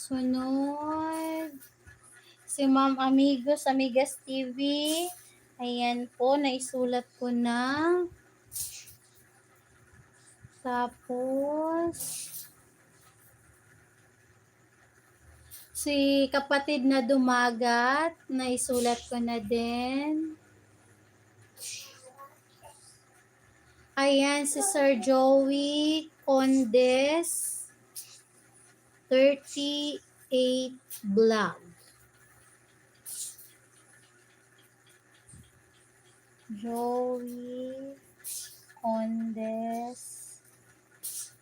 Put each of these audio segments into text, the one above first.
Sunod, si Ma'am Amigos, Amigas TV. Ayan po, naisulat ko na. Tapos, si Kapatid na Dumagat, naisulat ko na din. Ayan, si Sir Joey Condes, 38 Vlog. Joey Condes,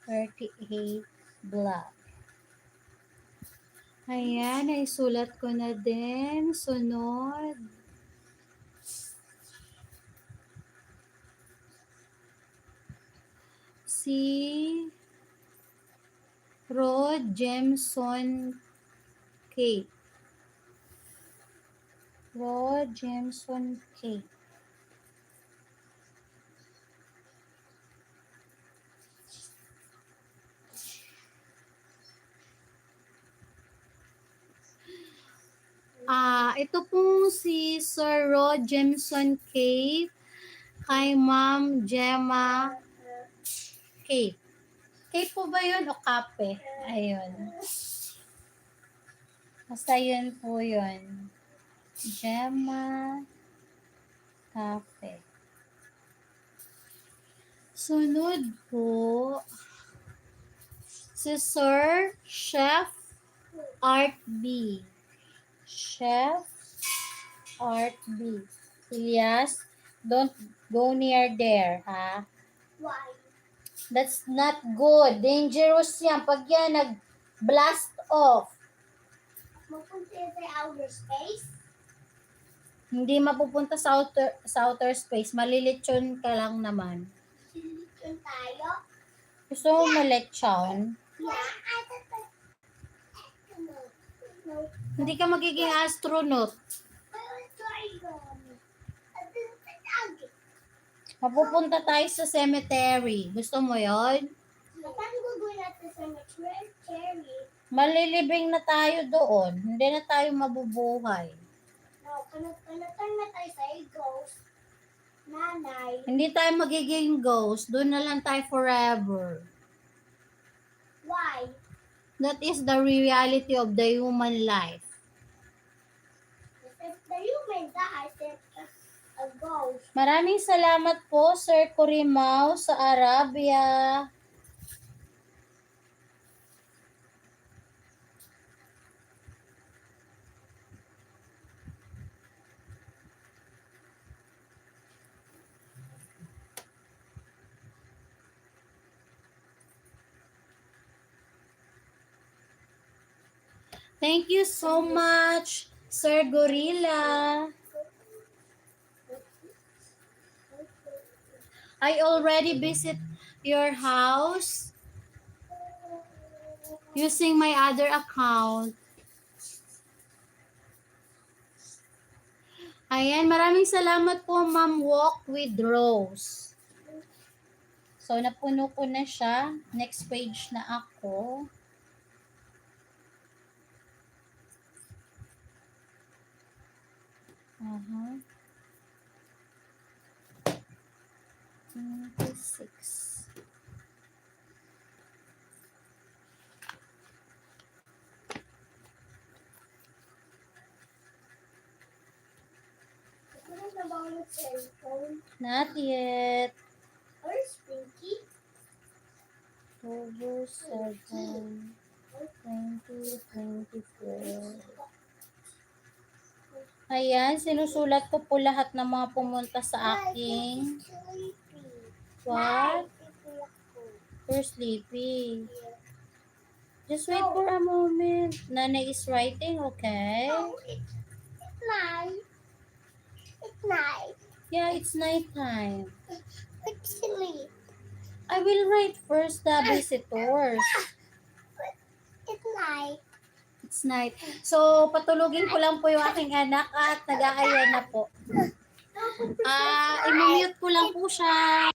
38 Vlog. Ayan, naisulat ko na din. Sunod. Si Rod Jameson Kate. Rod Jameson Kate. Ito pong si Sir Rod Jameson Kate kay Ma'am Gemma Kate. Kate po ba yun o Kape? Ayun. Basta yun po yun. Gemma Kape. Sunod po, si Sir Chef Art B. Chef Art B. Elias, don't go near there, ha? Why? That's not good. Dangerous yan. Pag yan nag-blast off, Mapunta sa outer space? hindi mapupunta sa outer space. Malilitsyon ka lang naman. Silipin tayo? Gusto mo malitsyon? Yeah. No. Hindi ka magiging astronaut. Mapupunta tayo sa cemetery. Gusto mo yon? Saan gagawin natin sa cemetery? Malilibing na tayo doon. Hindi na tayo mabubuhay. No, kanatan na tayo sa ghost. Nanay. Hindi tayo magiging ghost. Doon na lang tayo forever. Why? That is the reality of the human life. If the human dies, it's a ghost. Maraming salamat po, Sir Corimao sa Arabia. Thank you so much, Sir Gorilla. I already visit your house using my other account. Ayan, maraming salamat po, Ma'am Walk with Rose. So, napuno ko na siya. Next page na ako. Uh-huh. 26. Not yet. Where's Pinky? October 7, 2024. Ayan, sinusulat ko po lahat ng mga pumunta sa aking... What? You're sleepy. Just wait for a moment. Nana is writing, okay? No, it's night. It's night. Yeah, it's nighttime. It's sleep. I will write first the visitors. It's night. It's night. So, patulugin ko lang po yung aking anak at nag-aaya na po. I-mute ko lang po siya.